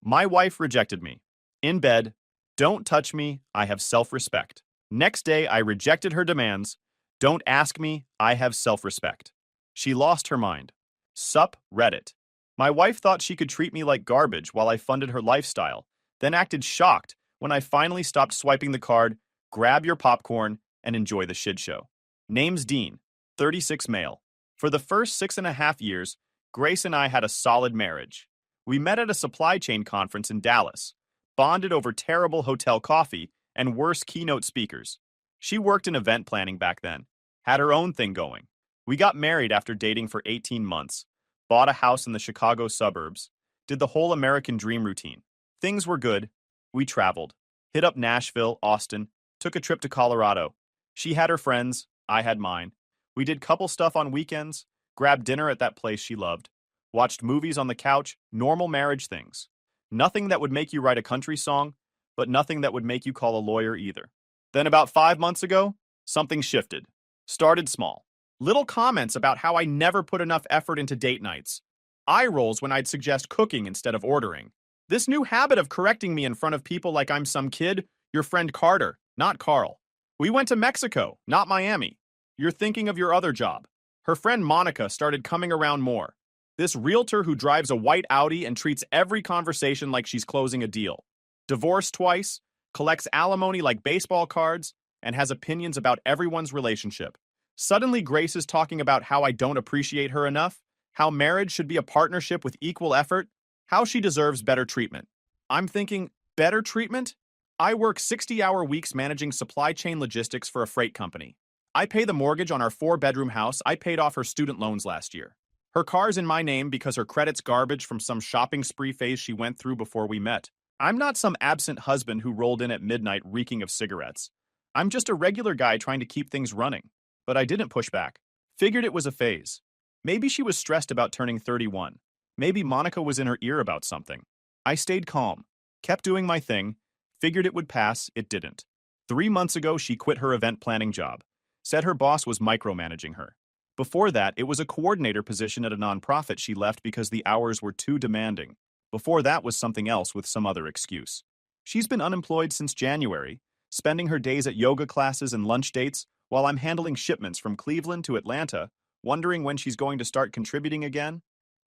My wife rejected me. In bed, don't touch me, I have self-respect. Next day, I rejected her demands. Don't ask me, I have self-respect. She lost her mind. Sup, Reddit. My wife thought she could treat me like garbage while I funded her lifestyle, then acted shocked when I finally stopped swiping the card, grab your popcorn, and enjoy the shit show. Name's Dean, 36 male. For the first 6.5 years, Grace and I had a solid marriage. We met at a supply chain conference in Dallas, bonded over terrible hotel coffee and worse keynote speakers. She worked in event planning back then, had her own thing going. We got married after dating for 18 months, bought a house in the Chicago suburbs, did the whole American dream routine. Things were good. We traveled, hit up Nashville, Austin, took a trip to Colorado. She had her friends, I had mine. We did couple stuff on weekends, grabbed dinner at that place she loved, watched movies on the couch, normal marriage things. Nothing that would make you write a country song, but nothing that would make you call a lawyer either. Then about 5 months ago, something shifted. Started small. Little comments about how I never put enough effort into date nights. Eye rolls when I'd suggest cooking instead of ordering. This new habit of correcting me in front of people like I'm some kid, your friend Carter, not Carl. We went to Mexico, not Miami. You're thinking of your other job. Her friend Monica started coming around more. This realtor who drives a white Audi and treats every conversation like she's closing a deal. Divorced twice, collects alimony like baseball cards, and has opinions about everyone's relationship. Suddenly Grace is talking about how I don't appreciate her enough, how marriage should be a partnership with equal effort, how she deserves better treatment. I'm thinking, better treatment? I work 60-hour weeks managing supply chain logistics for a freight company. I pay the mortgage on our 4-bedroom house. I paid off her student loans last year. Her car's in my name because her credit's garbage from some shopping spree phase she went through before we met. I'm not some absent husband who rolled in at midnight reeking of cigarettes. I'm just a regular guy trying to keep things running. But I didn't push back. Figured it was a phase. Maybe she was stressed about turning 31. Maybe Monica was in her ear about something. I stayed calm, kept doing my thing, figured it would pass, it didn't. 3 months ago, she quit her event planning job. Said her boss was micromanaging her. Before that, it was a coordinator position at a nonprofit she left because the hours were too demanding. Before that was something else with some other excuse. She's been unemployed since January, spending her days at yoga classes and lunch dates while I'm handling shipments from Cleveland to Atlanta, wondering when she's going to start contributing again.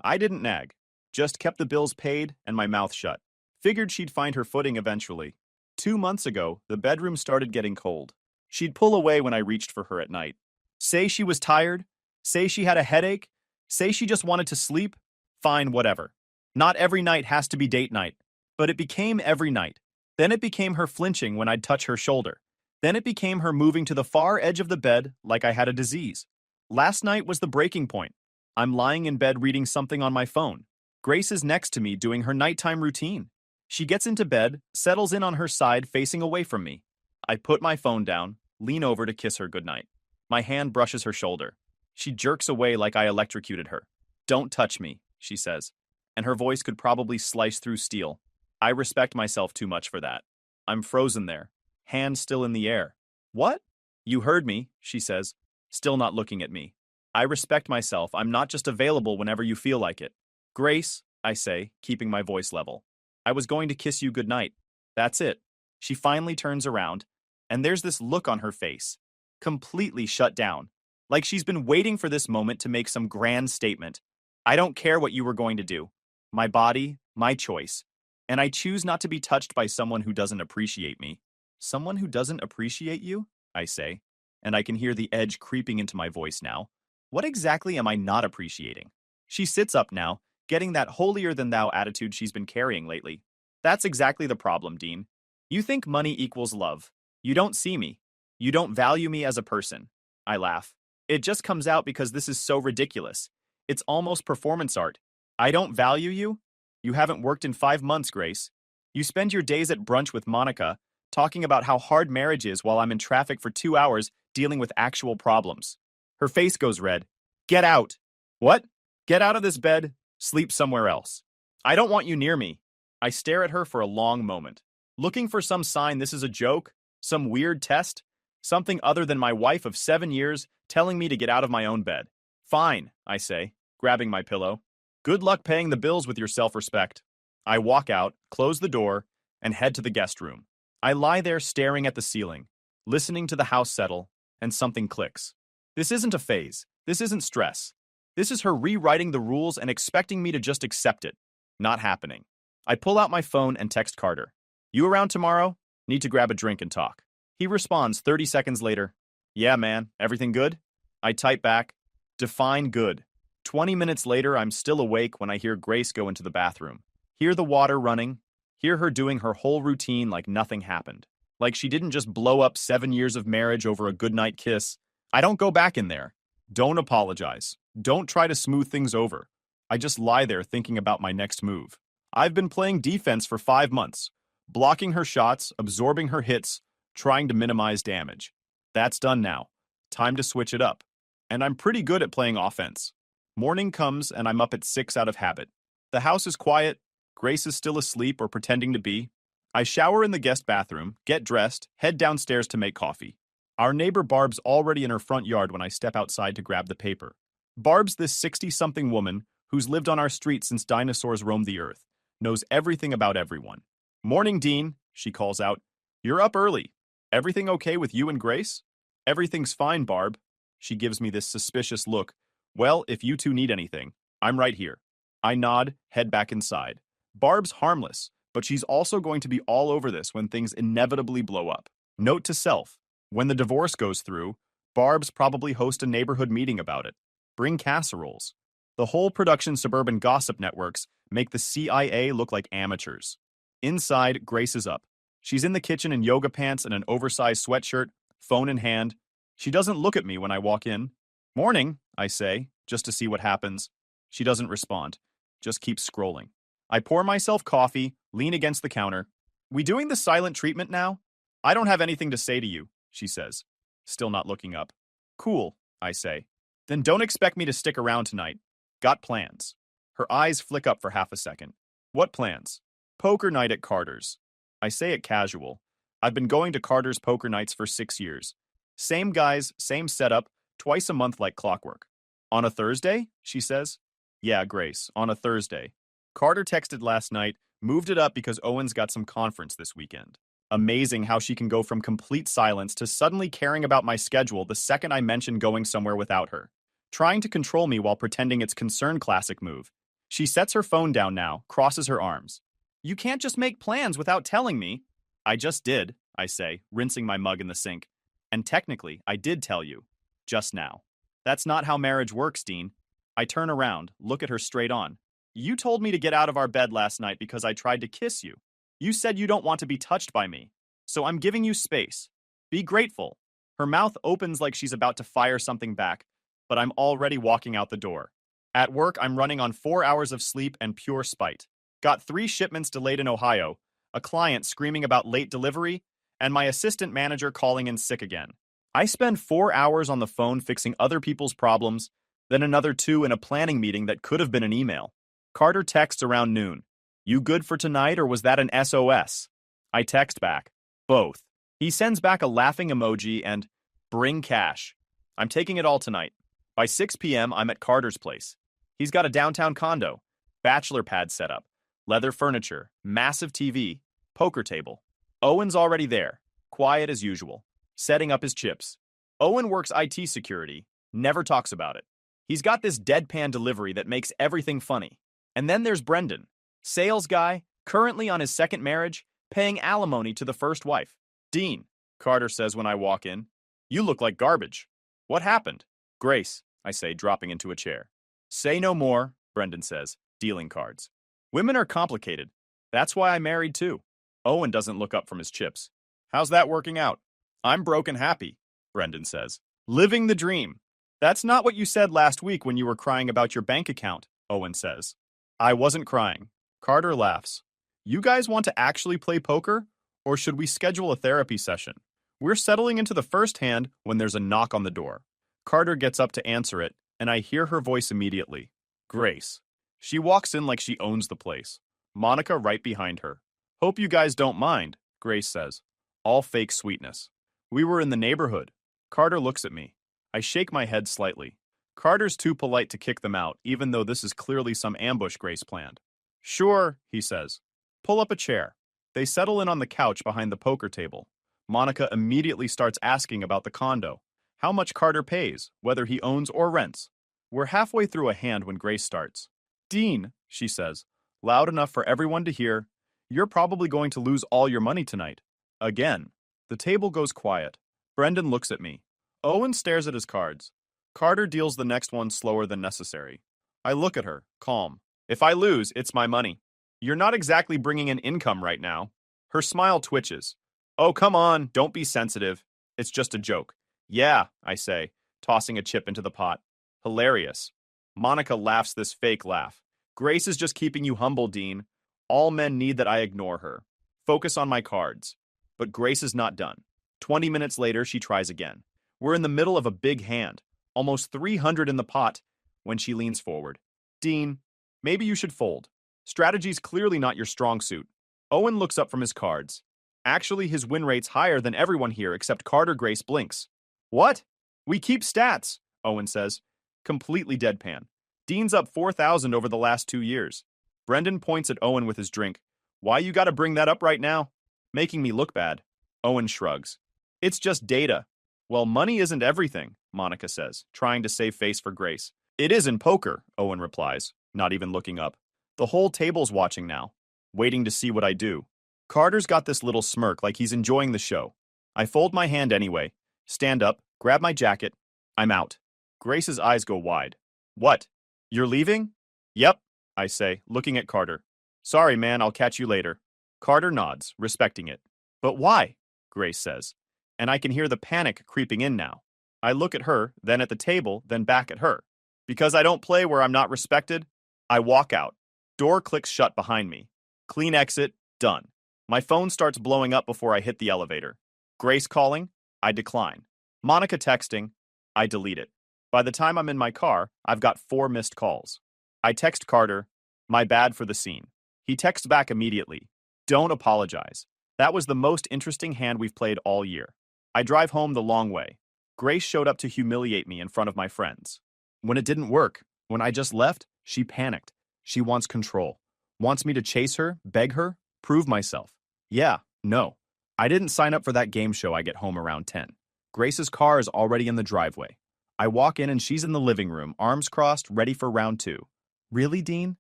I didn't nag, just kept the bills paid and my mouth shut. Figured she'd find her footing eventually. 2 months ago, the bedroom started getting cold. She'd pull away when I reached for her at night. Say she was tired, say she had a headache, say she just wanted to sleep. Fine, whatever. Not every night has to be date night, but it became every night. Then it became her flinching when I'd touch her shoulder. Then it became her moving to the far edge of the bed like I had a disease. Last night was the breaking point. I'm lying in bed reading something on my phone. Grace is next to me doing her nighttime routine. She gets into bed, settles in on her side facing away from me. I put my phone down, lean over to kiss her goodnight. My hand brushes her shoulder. She jerks away like I electrocuted her. Don't touch me, she says, and her voice could probably slice through steel. I respect myself too much for that. I'm frozen there, hand still in the air. What? You heard me, she says, still not looking at me. I respect myself. I'm not just available whenever you feel like it. Grace, I say, keeping my voice level. I was going to kiss you goodnight. That's it. She finally turns around, and there's this look on her face, completely shut down, like she's been waiting for this moment to make some grand statement. I don't care what you were going to do. My body, my choice. And I choose not to be touched by someone who doesn't appreciate me. Someone who doesn't appreciate you? I say, and I can hear the edge creeping into my voice now. What exactly am I not appreciating? She sits up now, getting that holier-than-thou attitude she's been carrying lately. That's exactly the problem, Dean. You think money equals love. You don't see me. You don't value me as a person. I laugh. It just comes out because this is so ridiculous. It's almost performance art. I don't value you? You haven't worked in 5 months, Grace. You spend your days at brunch with Monica, talking about how hard marriage is while I'm in traffic for 2 hours dealing with actual problems. Her face goes red. Get out. What? Get out of this bed. Sleep somewhere else. I don't want you near me. I stare at her for a long moment, looking for some sign this is a joke, some weird test, something other than my wife of 7 years telling me to get out of my own bed. Fine, I say, grabbing my pillow. Good luck paying the bills with your self-respect. I walk out, close the door, and head to the guest room. I lie there staring at the ceiling, listening to the house settle, and something clicks. This isn't a phase. This isn't stress. This is her rewriting the rules and expecting me to just accept it. Not happening. I pull out my phone and text Carter. You around tomorrow? Need to grab a drink and talk. He responds 30 seconds later. Yeah, man. Everything good? I type back. Define good. 20 minutes later, I'm still awake when I hear Grace go into the bathroom. Hear the water running. Hear her doing her whole routine like nothing happened. Like she didn't just blow up 7 years of marriage over a goodnight kiss. I don't go back in there. Don't apologize. Don't try to smooth things over. I just lie there thinking about my next move. I've been playing defense for 5 months, blocking her shots, absorbing her hits, trying to minimize damage. That's done now. Time to switch it up. And I'm pretty good at playing offense. Morning comes and I'm up at 6 out of habit. The house is quiet. Grace is still asleep or pretending to be. I shower in the guest bathroom, get dressed, head downstairs to make coffee. Our neighbor Barb's already in her front yard when I step outside to grab the paper. Barb's this 60-something woman who's lived on our street since dinosaurs roamed the earth, knows everything about everyone. Morning, Dean, she calls out. You're up early. Everything okay with you and Grace? Everything's fine, Barb. She gives me this suspicious look. Well, if you two need anything, I'm right here. I nod, head back inside. Barb's harmless, but she's also going to be all over this when things inevitably blow up. Note to self, when the divorce goes through, Barb's probably host a neighborhood meeting about it. Bring casseroles. The whole production suburban gossip networks make the CIA look like amateurs. Inside, Grace is up. She's in the kitchen in yoga pants and an oversized sweatshirt, phone in hand. She doesn't look at me when I walk in. Morning, I say, just to see what happens. She doesn't respond, just keeps scrolling. I pour myself coffee, lean against the counter. We doing the silent treatment now? I don't have anything to say to you, she says, still not looking up. Cool, I say. Then don't expect me to stick around tonight. Got plans. Her eyes flick up for half a second. What plans? Poker night at Carter's. I say it casual. I've been going to Carter's poker nights for 6 years. Same guys, same setup, twice a month like clockwork. On a Thursday? She says. Yeah, Grace, on a Thursday. Carter texted last night, moved it up because Owen's got some conference this weekend. Amazing how she can go from complete silence to suddenly caring about my schedule the second I mention going somewhere without her. Trying to control me while pretending it's concern classic move. She sets her phone down now, crosses her arms. You can't just make plans without telling me. I just did, I say, rinsing my mug in the sink. And technically, I did tell you. Just now. That's not how marriage works, Dean. I turn around, look at her straight on. You told me to get out of our bed last night because I tried to kiss you. You said you don't want to be touched by me. So I'm giving you space. Be grateful. Her mouth opens like she's about to fire something back, but I'm already walking out the door. At work, I'm running on 4 hours of sleep and pure spite. Got 3 shipments delayed in Ohio, a client screaming about late delivery, and my assistant manager calling in sick again. I spend 4 hours on the phone fixing other people's problems, then another 2 in a planning meeting that could have been an email. Carter texts around noon. You good for tonight or was that an SOS? I text back. Both. He sends back a laughing emoji and bring cash. I'm taking it all tonight. By 6 p.m., I'm at Carter's place. He's got a downtown condo, bachelor pad setup, leather furniture, massive TV, poker table. Owen's already there, quiet as usual, setting up his chips. Owen works IT security, never talks about it. He's got this deadpan delivery that makes everything funny. And then there's Brendan, sales guy, currently on his second marriage, paying alimony to the first wife. Dean, Carter says when I walk in, you look like garbage. What happened? Grace, I say, dropping into a chair. Say no more, Brendan says, dealing cards. Women are complicated. That's why I married too. Owen doesn't look up from his chips. How's that working out? I'm broke and happy, Brendan says. Living the dream. That's not what you said last week when you were crying about your bank account, Owen says. I wasn't crying. Carter laughs. You guys want to actually play poker? Or should we schedule a therapy session? We're settling into the first hand when there's a knock on the door. Carter gets up to answer it, and I hear her voice immediately. Grace. She walks in like she owns the place. Monica right behind her. Hope you guys don't mind, Grace says. All fake sweetness. We were in the neighborhood. Carter looks at me. I shake my head slightly. Carter's too polite to kick them out, even though this is clearly some ambush Grace planned. Sure, he says. Pull up a chair. They settle in on the couch behind the poker table. Monica immediately starts asking about the condo, how much Carter pays, whether he owns or rents. We're halfway through a hand when Grace starts. Dean, she says, loud enough for everyone to hear, you're probably going to lose all your money tonight. Again. The table goes quiet. Brendan looks at me. Owen stares at his cards. Carter deals the next one slower than necessary. I look at her, calm. If I lose, it's my money. You're not exactly bringing in income right now. Her smile twitches. Oh, come on, don't be sensitive. It's just a joke. Yeah, I say, tossing a chip into the pot. Hilarious. Monica laughs this fake laugh. Grace is just keeping you humble, Dean. All men need that I ignore her. Focus on my cards. But Grace is not done. 20 minutes later, she tries again. We're in the middle of a big hand, almost 300 in the pot, when she leans forward. Dean, maybe you should fold. Strategy's clearly not your strong suit. Owen looks up from his cards. Actually, his win rate's higher than everyone here except Carter. Grace blinks. What? We keep stats, Owen says, completely deadpan. Dean's up 4,000 over the last 2 years. Brendan points at Owen with his drink. Why you gotta bring that up right now? Making me look bad. Owen shrugs. It's just data. Well, money isn't everything, Monica says, trying to save face for Grace. It is in poker, Owen replies, not even looking up. The whole table's watching now, waiting to see what I do. Carter's got this little smirk like he's enjoying the show. I fold my hand anyway, stand up, grab my jacket. I'm out. Grace's eyes go wide. What? You're leaving? Yep, I say, looking at Carter. Sorry, man, I'll catch you later. Carter nods, respecting it. But why? Grace says. And I can hear the panic creeping in now. I look at her, then at the table, then back at her. Because I don't play where I'm not respected, I walk out. Door clicks shut behind me. Clean exit, done. My phone starts blowing up before I hit the elevator. Grace calling? I decline. Monica texting? I delete it. By the time I'm in my car, I've got 4 missed calls. I text Carter, my bad for the scene. He texts back immediately. Don't apologize. That was the most interesting hand we've played all year. I drive home the long way. Grace showed up to humiliate me in front of my friends. When it didn't work, when I just left, she panicked. She wants control. Wants me to chase her, beg her, prove myself. Yeah, no. I didn't sign up for that game show. I get home around 10. Grace's car is already in the driveway. I walk in and she's in the living room, arms crossed, ready for round 2. Really, Dean?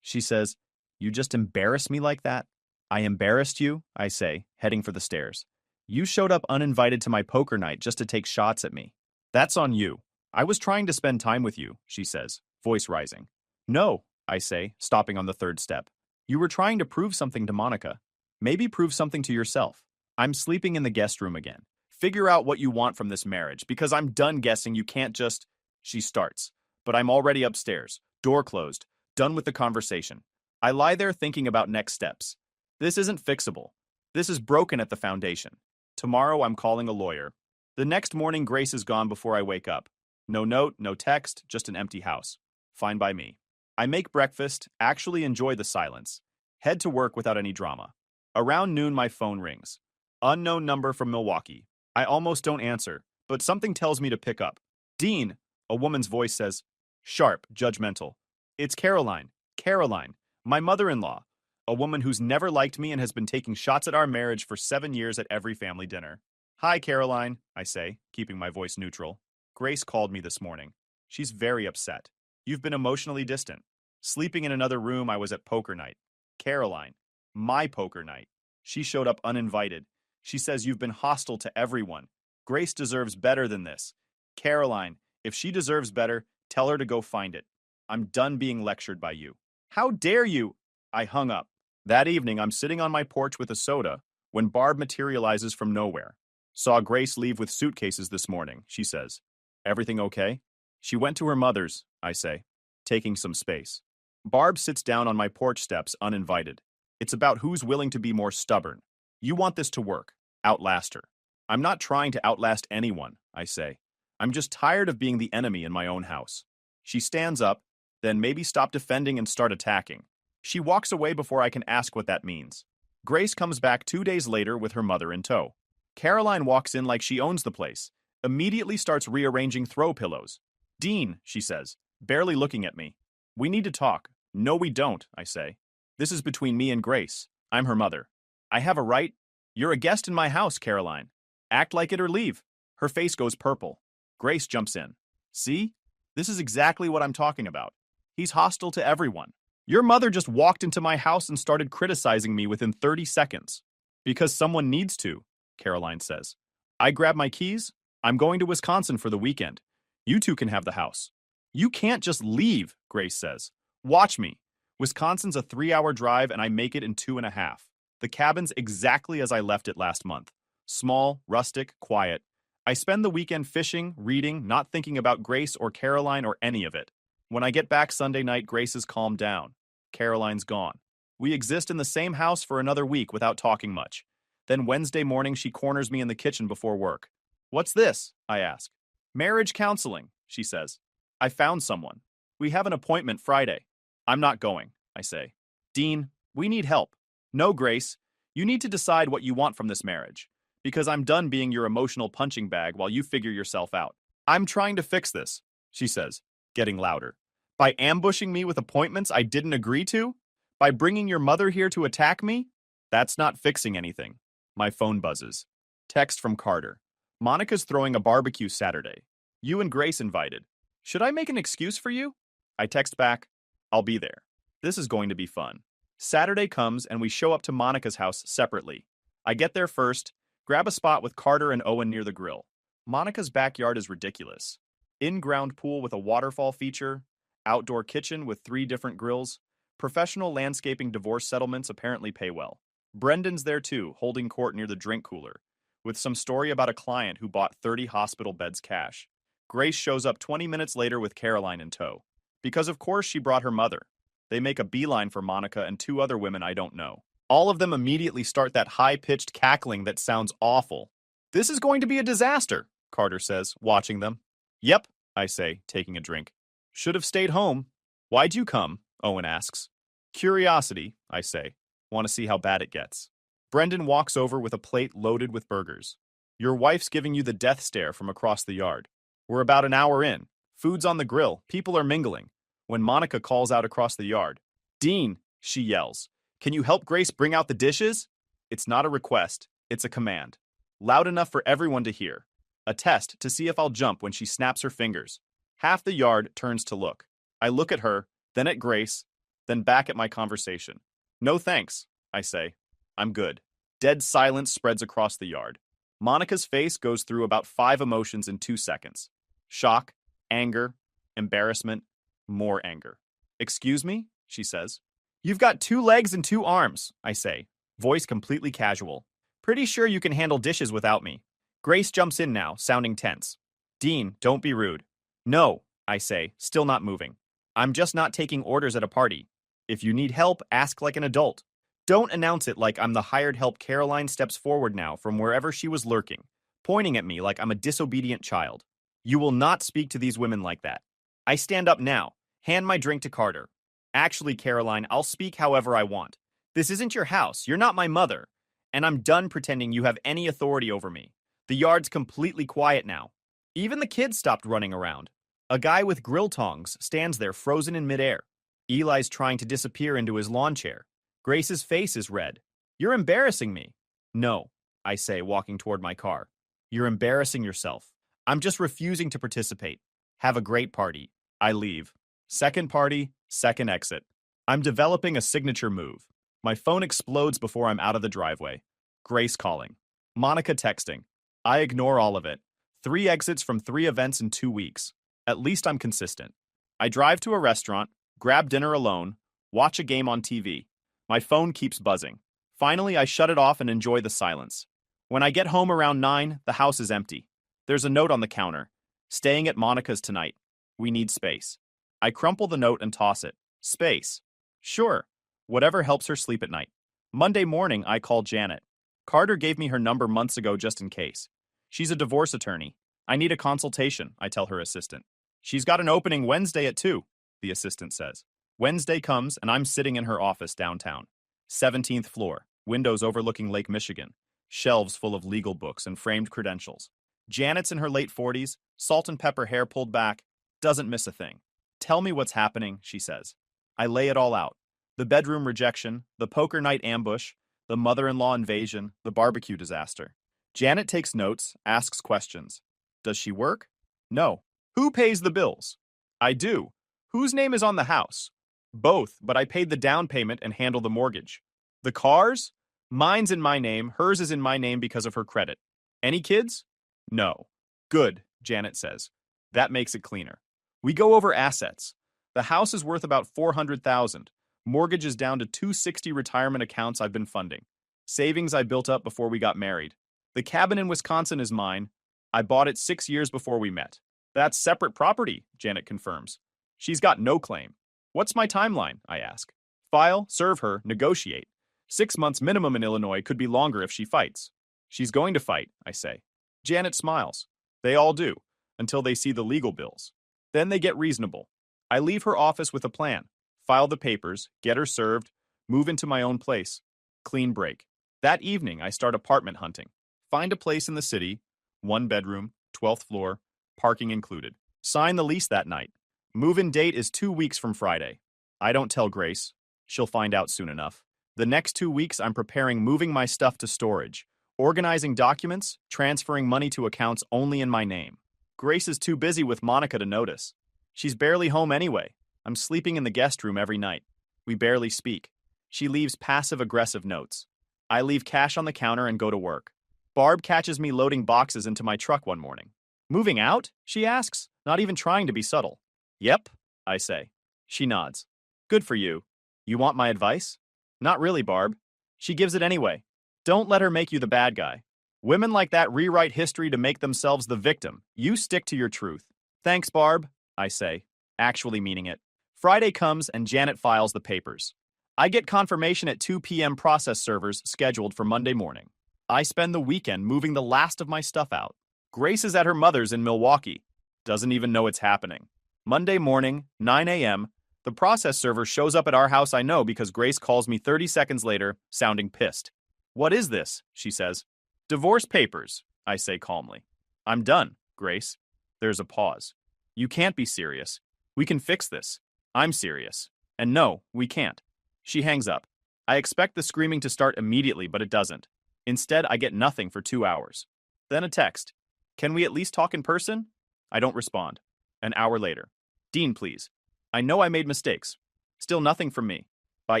She says, you just embarrassed me like that? I embarrassed you, I say, heading for the stairs. You showed up uninvited to my poker night just to take shots at me. That's on you. I was trying to spend time with you, she says, voice rising. No, I say, stopping on the 3rd step. You were trying to prove something to Monica. Maybe prove something to yourself. I'm sleeping in the guest room again. Figure out what you want from this marriage, because I'm done guessing you can't just... She starts. But I'm already upstairs, door closed, done with the conversation. I lie there thinking about next steps. This isn't fixable. This is broken at the foundation. Tomorrow I'm calling a lawyer. The next morning Grace is gone before I wake up. No note, no text, just an empty house. Fine by me. I make breakfast, actually enjoy the silence. Head to work without any drama. Around noon my phone rings. Unknown number from Milwaukee. I almost don't answer, but something tells me to pick up. Dean, a woman's voice says. Sharp, judgmental. It's Caroline. Caroline, my mother-in-law. A woman who's never liked me and has been taking shots at our marriage for 7 years at every family dinner. Hi, Caroline, I say, keeping my voice neutral. Grace called me this morning. She's very upset. You've been emotionally distant. Sleeping in another room, I was at poker night. Caroline, my poker night. She showed up uninvited. She says you've been hostile to everyone. Grace deserves better than this. Caroline, if she deserves better, tell her to go find it. I'm done being lectured by you. How dare you? I hung up. That evening, I'm sitting on my porch with a soda when Barb materializes from nowhere. Saw Grace leave with suitcases this morning, she says. Everything okay? She went to her mother's, I say, taking some space. Barb sits down on my porch steps uninvited. It's about who's willing to be more stubborn. You want this to work. Outlast her. I'm not trying to outlast anyone, I say. I'm just tired of being the enemy in my own house. She stands up, then maybe stop defending and start attacking. She walks away before I can ask what that means. Grace comes back 2 days later with her mother in tow. Caroline walks in like she owns the place, immediately starts rearranging throw pillows. Dean, she says, barely looking at me. We need to talk. No, we don't, I say. This is between me and Grace. I'm her mother. I have a right. You're a guest in my house, Caroline. Act like it or leave. Her face goes purple. Grace jumps in. See? This is exactly what I'm talking about. He's hostile to everyone. Your mother just walked into my house and started criticizing me within 30 seconds. Because someone needs to, Caroline says. I grab my keys. I'm going to Wisconsin for the weekend. You two can have the house. You can't just leave, Grace says. Watch me. Wisconsin's a 3-hour drive and I make it in 2.5. The cabin's exactly as I left it last month. Small, rustic, quiet. I spend the weekend fishing, reading, not thinking about Grace or Caroline or any of it. When I get back Sunday night, Grace is calmed down. Caroline's gone. We exist in the same house for another week without talking much. Then Wednesday morning, she corners me in the kitchen before work. What's this? I ask. Marriage counseling, she says. I found someone. We have an appointment Friday. I'm not going, I say. Dean, we need help. No, Grace. You need to decide what you want from this marriage. Because I'm done being your emotional punching bag while you figure yourself out. I'm trying to fix this, she says, getting louder. By ambushing me with appointments I didn't agree to? By bringing your mother here to attack me? That's not fixing anything. My phone buzzes. Text from Carter. Monica's throwing a barbecue Saturday. You and Grace invited. Should I make an excuse for you? I text back, I'll be there. This is going to be fun. Saturday comes and we show up to Monica's house separately. I get there first, grab a spot with Carter and Owen near the grill. Monica's backyard is ridiculous. In-ground pool with a waterfall feature, outdoor kitchen with 3 different grills, professional landscaping divorce settlements apparently pay well. Brendan's there too, holding court near the drink cooler, with some story about a client who bought 30 hospital beds cash. Grace shows up 20 minutes later with Caroline in tow. Because of course she brought her mother. They make a beeline for Monica and 2 other women I don't know. All of them immediately start that high-pitched cackling that sounds awful. This is going to be a disaster, Carter says, watching them. Yep, I say, taking a drink. Should have stayed home. Why'd you come? Owen asks. Curiosity, I say. Want to see how bad it gets. Brendan walks over with a plate loaded with burgers. Your wife's giving you the death stare from across the yard. We're about an hour in. Food's on the grill. People are mingling. When Monica calls out across the yard. Dean, she yells. Can you help Grace bring out the dishes? It's not a request. It's a command. Loud enough for everyone to hear. A test to see if I'll jump when she snaps her fingers. Half the yard turns to look. I look at her, then at Grace, then back at my conversation. No thanks, I say. I'm good. Dead silence spreads across the yard. Monica's face goes through about 5 emotions in 2 seconds. Shock, anger, embarrassment, more anger. Excuse me, she says. You've got 2 legs and 2 arms, I say, voice completely casual. Pretty sure you can handle dishes without me. Grace jumps in now, sounding tense. Dean, don't be rude. No, I say, still not moving. I'm just not taking orders at a party. If you need help, ask like an adult. Don't announce it like I'm the hired help. Caroline steps forward now from wherever she was lurking, pointing at me like I'm a disobedient child. You will not speak to these women like that. I stand up now, hand my drink to Carter. Actually, Caroline, I'll speak however I want. This isn't your house. You're not my mother. And I'm done pretending you have any authority over me. The yard's completely quiet now. Even the kids stopped running around. A guy with grill tongs stands there frozen in midair. Eli's trying to disappear into his lawn chair. Grace's face is red. You're embarrassing me. No, I say, walking toward my car. You're embarrassing yourself. I'm just refusing to participate. Have a great party. I leave. Second party, second exit. I'm developing a signature move. My phone explodes before I'm out of the driveway. Grace calling. Monica texting. I ignore all of it. 3 exits from 3 events in 2 weeks. At least I'm consistent. I drive to a restaurant, grab dinner alone, watch a game on TV. My phone keeps buzzing. Finally, I shut it off and enjoy the silence. When I get home around 9, the house is empty. There's a note on the counter. Staying at Monica's tonight. We need space. I crumple the note and toss it. Space. Sure. Whatever helps her sleep at night. Monday morning, I call Janet. Carter gave me her number months ago just in case. She's a divorce attorney. I need a consultation, I tell her assistant. She's got an opening Wednesday at 2, the assistant says. Wednesday comes and I'm sitting in her office downtown. 17th floor, windows overlooking Lake Michigan, shelves full of legal books and framed credentials. Janet's in her late 40s, salt and pepper hair pulled back, doesn't miss a thing. Tell me what's happening, she says. I lay it all out. The bedroom rejection, the poker night ambush, the mother-in-law invasion, the barbecue disaster. Janet takes notes, asks questions. Does she work? No. Who pays the bills? I do. Whose name is on the house? Both, but I paid the down payment and handle the mortgage. The cars? Mine's in my name, hers is in my name because of her credit. Any kids? No. Good, Janet says. That makes it cleaner. We go over assets. The house is worth about $400,000. Mortgage is down to $260 retirement accounts I've been funding. Savings I built up before we got married. The cabin in Wisconsin is mine. I bought it 6 years before we met. That's separate property, Janet confirms. She's got no claim. What's my timeline? I ask. File, serve her, negotiate. 6 months minimum in Illinois, could be longer if she fights. She's going to fight, I say. Janet smiles. They all do, until they see the legal bills. Then they get reasonable. I leave her office with a plan. File the papers, get her served, move into my own place. Clean break. That evening, I start apartment hunting. Find a place in the city, 1 bedroom, 12th floor, parking included. Sign the lease that night. Move-in date is 2 weeks from Friday. I don't tell Grace. She'll find out soon enough. The next 2 weeks, I'm preparing moving my stuff to storage, organizing documents, transferring money to accounts only in my name. Grace is too busy with Monica to notice. She's barely home anyway. I'm sleeping in the guest room every night. We barely speak. She leaves passive-aggressive notes. I leave cash on the counter and go to work. Barb catches me loading boxes into my truck one morning. Moving out? She asks, not even trying to be subtle. Yep, I say. She nods. Good for you. You want my advice? Not really, Barb. She gives it anyway. Don't let her make you the bad guy. Women like that rewrite history to make themselves the victim. You stick to your truth. Thanks, Barb, I say, actually meaning it. Friday comes and Janet files the papers. I get confirmation at 2 p.m. process servers scheduled for Monday morning. I spend the weekend moving the last of my stuff out. Grace is at her mother's in Milwaukee. Doesn't even know it's happening. Monday morning, 9 a.m., the process server shows up at our house. I know because Grace calls me 30 seconds later, sounding pissed. What is this? She says. Divorce papers, I say calmly. I'm done, Grace. There's a pause. You can't be serious. We can fix this. I'm serious. And no, we can't. She hangs up. I expect the screaming to start immediately, but it doesn't. Instead, I get nothing for 2 hours. Then a text. Can we at least talk in person? I don't respond. An hour later. Dean, please. I know I made mistakes. Still nothing from me. By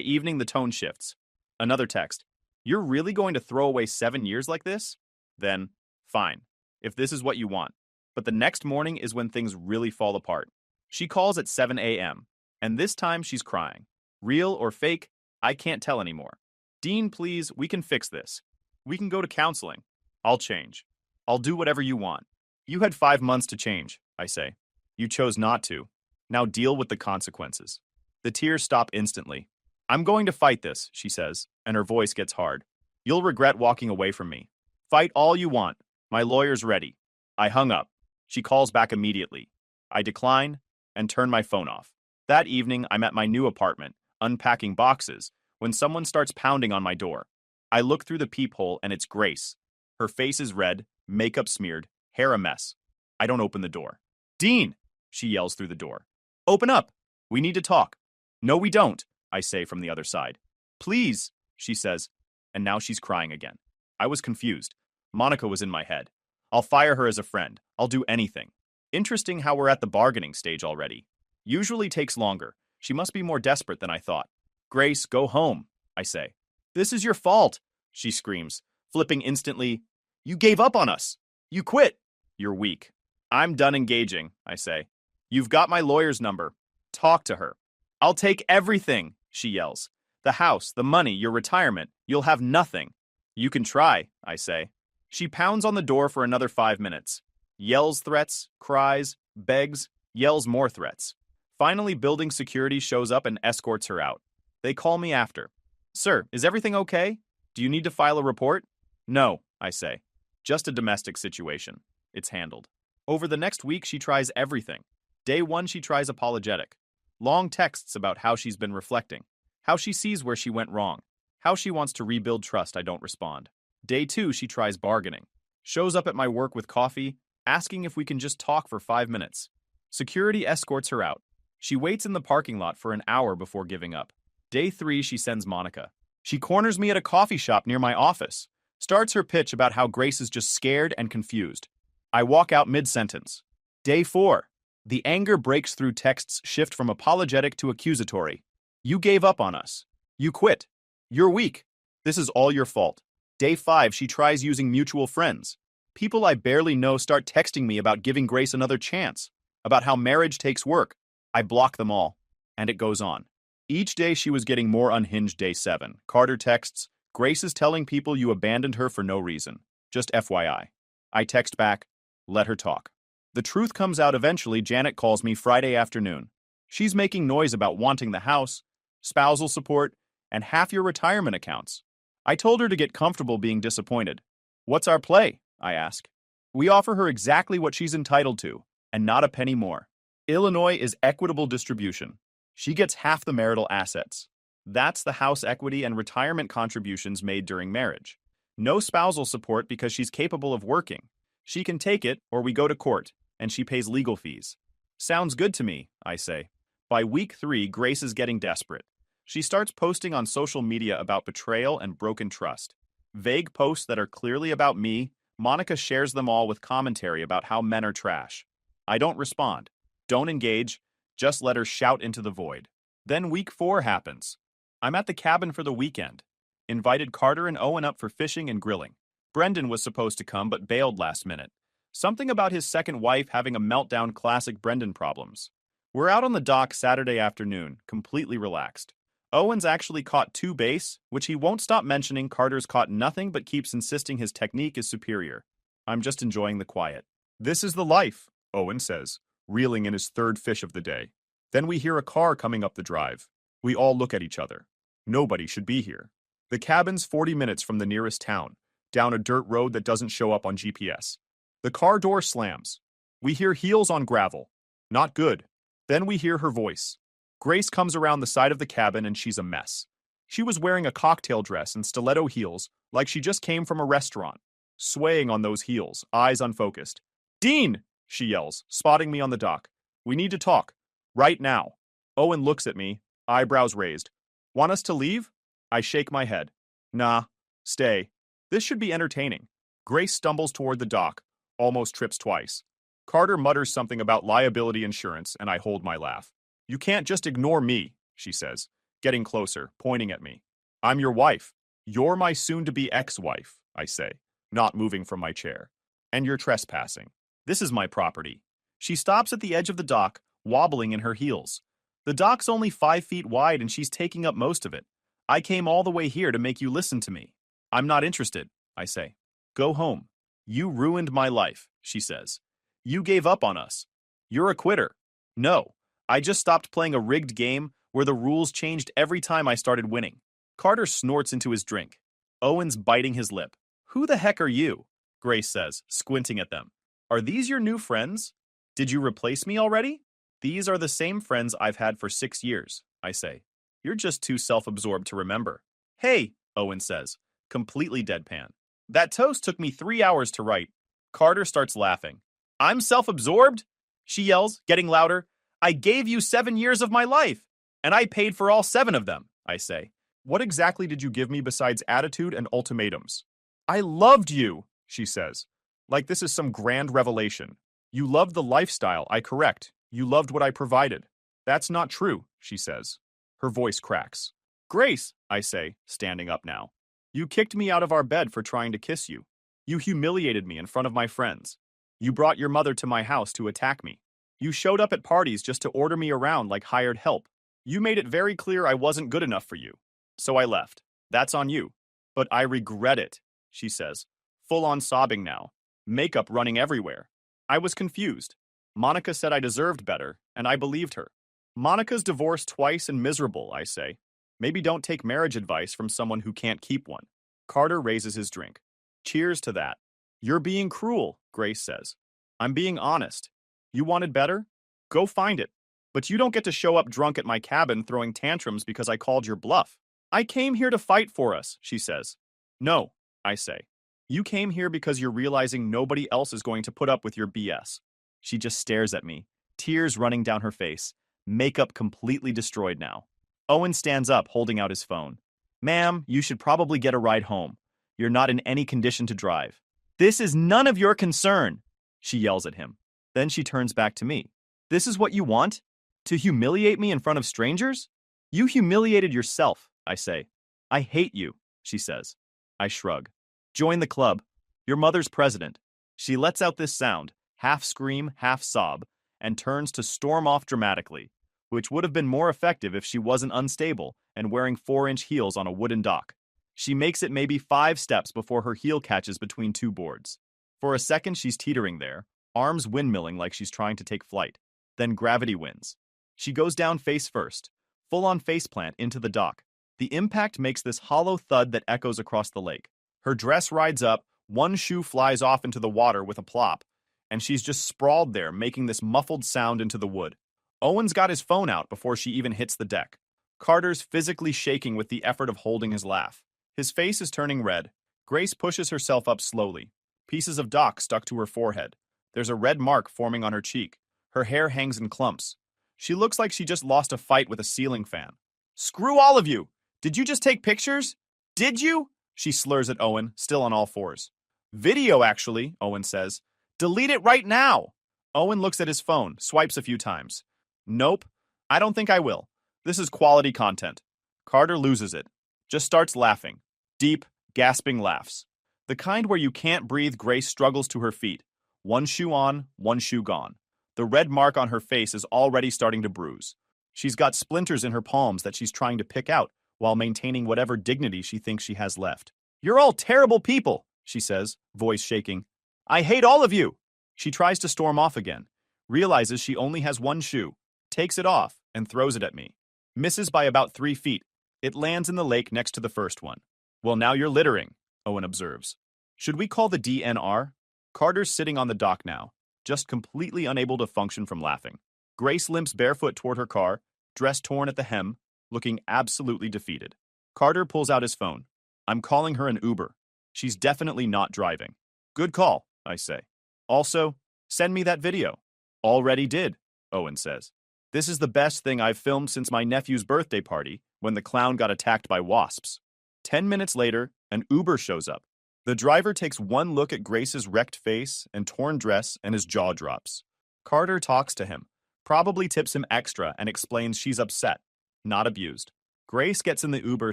evening, the tone shifts. Another text. You're really going to throw away 7 years like this? Then, fine, if this is what you want. But the next morning is when things really fall apart. She calls at 7 a.m., and this time she's crying. Real or fake, I can't tell anymore. Dean, please, we can fix this. We can go to counseling. I'll change. I'll do whatever you want. You had 5 months to change, I say. You chose not to. Now deal with the consequences. The tears stop instantly. I'm going to fight this, she says, and her voice gets hard. You'll regret walking away from me. Fight all you want. My lawyer's ready. I hung up. She calls back immediately. I decline and turn my phone off. That evening, I'm at my new apartment, unpacking boxes, when someone starts pounding on my door. I look through the peephole and it's Grace. Her face is red, makeup smeared, hair a mess. I don't open the door. Dean, she yells through the door. Open up. We need to talk. No, we don't, I say from the other side. Please, she says, and now she's crying again. I was confused. Monica was in my head. I'll fire her as a friend. I'll do anything. Interesting how we're at the bargaining stage already. Usually takes longer. She must be more desperate than I thought. Grace, go home, I say. This is your fault, she screams, flipping instantly. You gave up on us. You quit. You're weak. I'm done engaging, I say. You've got my lawyer's number. Talk to her. I'll take everything, she yells. The house, the money, your retirement. You'll have nothing. You can try, I say. She pounds on the door for another 5 minutes. Yells threats, cries, begs, yells more threats. Finally, building security shows up and escorts her out. They call me after. Sir, is everything okay? Do you need to file a report? No, I say. Just a domestic situation. It's handled. Over the next week, she tries everything. Day 1, she tries apologetic. Long texts about how she's been reflecting. How she sees where she went wrong. How she wants to rebuild trust. I don't respond. Day 2, she tries bargaining. Shows up at my work with coffee, asking if we can just talk for 5 minutes. Security escorts her out. She waits in the parking lot for an hour before giving up. Day 3, she sends Monica. She corners me at a coffee shop near my office, starts her pitch about how Grace is just scared and confused. I walk out mid-sentence. Day 4. The anger breaks through texts shift from apologetic to accusatory. You gave up on us. You quit. You're weak. This is all your fault. Day 5, she tries using mutual friends. People I barely know start texting me about giving Grace another chance, about how marriage takes work. I block them all, and it goes on. Each day she was getting more unhinged. Day 7. Carter texts, Grace is telling people you abandoned her for no reason. Just FYI. I text back, let her talk. The truth comes out eventually. Janet calls me Friday afternoon. She's making noise about wanting the house, spousal support, and half your retirement accounts. I told her to get comfortable being disappointed. What's our play? I ask. We offer her exactly what she's entitled to, and not a penny more. Illinois is equitable distribution. She gets half the marital assets. That's the house equity and retirement contributions made during marriage. No spousal support because she's capable of working. She can take it, or we go to court, and she pays legal fees. Sounds good to me, I say. By week 3, Grace is getting desperate. She starts posting on social media about betrayal and broken trust. Vague posts that are clearly about me. Monica shares them all with commentary about how men are trash. I don't respond. Don't engage. Just let her shout into the void. Then week 4 happens. I'm at the cabin for the weekend. Invited Carter and Owen up for fishing and grilling. Brendan was supposed to come but bailed last minute. Something about his second wife having a meltdown. Classic Brendan problems. We're out on the dock Saturday afternoon, completely relaxed. Owen's actually caught 2 bass, which he won't stop mentioning. Carter's caught nothing but keeps insisting his technique is superior. I'm just enjoying the quiet. This is the life, Owen says, reeling in his 3rd fish of the day. Then we hear a car coming up the drive. We all look at each other. Nobody should be here. The cabin's 40 minutes from the nearest town, down a dirt road that doesn't show up on GPS. The car door slams. We hear heels on gravel. Not good. Then we hear her voice. Grace comes around the side of the cabin and she's a mess. She was wearing a cocktail dress and stiletto heels like she just came from a restaurant. Swaying on those heels, eyes unfocused. Dean, she yells, spotting me on the dock. We need to talk. Right now. Owen looks at me, eyebrows raised. Want us to leave? I shake my head. Nah, stay. This should be entertaining. Grace stumbles toward the dock, almost trips twice. Carter mutters something about liability insurance, and I hold my laugh. You can't just ignore me, she says, getting closer, pointing at me. I'm your wife. You're my soon-to-be ex-wife, I say, not moving from my chair. And you're trespassing. This is my property. She stops at the edge of the dock, wobbling in her heels. The dock's only 5 feet wide and she's taking up most of it. I came all the way here to make you listen to me. I'm not interested, I say. Go home. You ruined my life, she says. You gave up on us. You're a quitter. No, I just stopped playing a rigged game where the rules changed every time I started winning. Carter snorts into his drink. Owen's biting his lip. Who the heck are you? Grace says, squinting at them. Are these your new friends? Did you replace me already? These are the same friends I've had for 6 years, I say. You're just too self-absorbed to remember. Hey, Owen says, completely deadpan. That toast took me 3 hours to write. Carter starts laughing. I'm self-absorbed? She yells, getting louder. I gave you 7 years of my life, and I paid for all 7 of them, I say. What exactly did you give me besides attitude and ultimatums? I loved you, she says, like this is some grand revelation. You loved the lifestyle, I correct. You loved what I provided. That's not true, she says. Her voice cracks. Grace, I say, standing up now. You kicked me out of our bed for trying to kiss you. You humiliated me in front of my friends. You brought your mother to my house to attack me. You showed up at parties just to order me around like hired help. You made it very clear I wasn't good enough for you. So I left. That's on you. But I regret it, she says, full on sobbing now. Makeup running everywhere. I was confused. Monica said I deserved better, and I believed her. Monica's divorced twice and miserable, I say. Maybe don't take marriage advice from someone who can't keep one. Carter raises his drink. Cheers to that. You're being cruel, Grace says. I'm being honest. You wanted better? Go find it. But you don't get to show up drunk at my cabin throwing tantrums because I called your bluff. I came here to fight for us, she says. No, I say. You came here because you're realizing nobody else is going to put up with your BS. She just stares at me, tears running down her face, makeup completely destroyed now. Owen stands up, holding out his phone. Ma'am, you should probably get a ride home. You're not in any condition to drive. This is none of your concern, she yells at him. Then she turns back to me. This is what you want? To humiliate me in front of strangers? You humiliated yourself, I say. I hate you, she says. I shrug. Join the club. Your mother's president. She lets out this sound, half scream, half sob, and turns to storm off dramatically, which would have been more effective if she wasn't unstable and wearing 4-inch heels on a wooden dock. She makes it maybe 5 steps before her heel catches between 2 boards. For a second, she's teetering there, arms windmilling like she's trying to take flight. Then gravity wins. She goes down face first, full-on faceplant into the dock. The impact makes this hollow thud that echoes across the lake. Her dress rides up, one shoe flies off into the water with a plop, and she's just sprawled there, making this muffled sound into the wood. Owen's got his phone out before she even hits the deck. Carter's physically shaking with the effort of holding his laugh. His face is turning red. Grace pushes herself up slowly. Pieces of dock stuck to her forehead. There's a red mark forming on her cheek. Her hair hangs in clumps. She looks like she just lost a fight with a ceiling fan. Screw all of you! Did you just take pictures? Did you? She slurs at Owen, still on all fours. Video, actually, Owen says. Delete it right now! Owen looks at his phone, swipes a few times. Nope, I don't think I will. This is quality content. Carter loses it. Just starts laughing. Deep, gasping laughs. The kind where you can't breathe. Grace struggles to her feet. One shoe on, one shoe gone. The red mark on her face is already starting to bruise. She's got splinters in her palms that she's trying to pick out while maintaining whatever dignity she thinks she has left. You're all terrible people, she says, voice shaking. I hate all of you. She tries to storm off again, realizes she only has one shoe, takes it off, and throws it at me. Misses by about 3 feet. It lands in the lake next to the first one. Well, now you're littering, Owen observes. Should we call the DNR? Carter's sitting on the dock now, just completely unable to function from laughing. Grace limps barefoot toward her car, dress torn at the hem, looking absolutely defeated. Carter pulls out his phone. I'm calling her an Uber. She's definitely not driving. Good call, I say. Also, send me that video. Already did, Owen says. This is the best thing I've filmed since my nephew's birthday party when the clown got attacked by wasps. 10 minutes later, an Uber shows up. The driver takes one look at Grace's wrecked face and torn dress and his jaw drops. Carter talks to him, probably tips him extra and explains she's upset, not abused. Grace gets in the Uber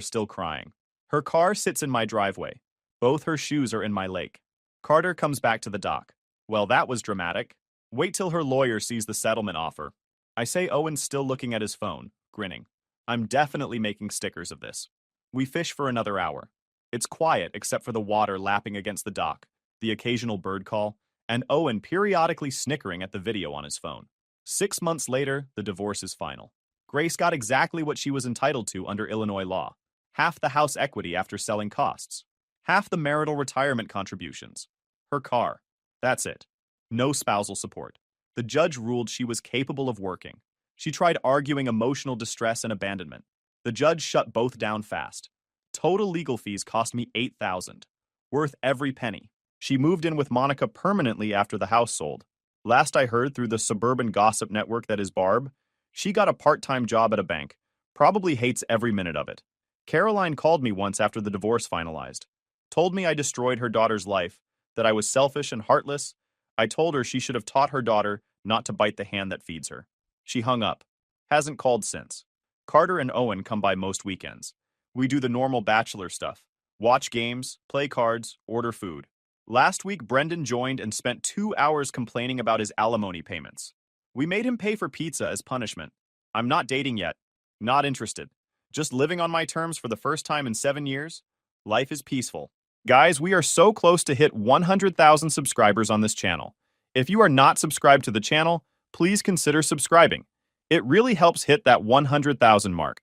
still crying. Her car sits in my driveway. Both her shoes are in my lake. Carter comes back to the dock. Well, that was dramatic. Wait till her lawyer sees the settlement offer. I say Owen's still looking at his phone, grinning. I'm definitely making stickers of this. We fish for another hour. It's quiet except for the water lapping against the dock, the occasional bird call, and Owen periodically snickering at the video on his phone. 6 months later, the divorce is final. Grace got exactly what she was entitled to under Illinois law. Half the house equity after selling costs. Half the marital retirement contributions. Her car. That's it. No spousal support. The judge ruled she was capable of working. She tried arguing emotional distress and abandonment. The judge shut both down fast. Total legal fees cost me $8,000. Worth every penny. She moved in with Monica permanently after the house sold. Last I heard through the suburban gossip network that is Barb, she got a part-time job at a bank. Probably hates every minute of it. Caroline called me once after the divorce finalized. Told me I destroyed her daughter's life, that I was selfish and heartless. I told her she should have taught her daughter not to bite the hand that feeds her. She hung up. Hasn't called since. Carter and Owen come by most weekends. We do the normal bachelor stuff. Watch games, play cards, order food. Last week, Brendan joined and spent 2 hours complaining about his alimony payments. We made him pay for pizza as punishment. I'm not dating yet. Not interested. Just living on my terms for the first time in 7 years. Life is peaceful. Guys, we are so close to hit 100,000 subscribers on this channel. If you are not subscribed to the channel, please consider subscribing. It really helps hit that 100,000 mark.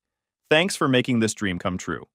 Thanks for making this dream come true.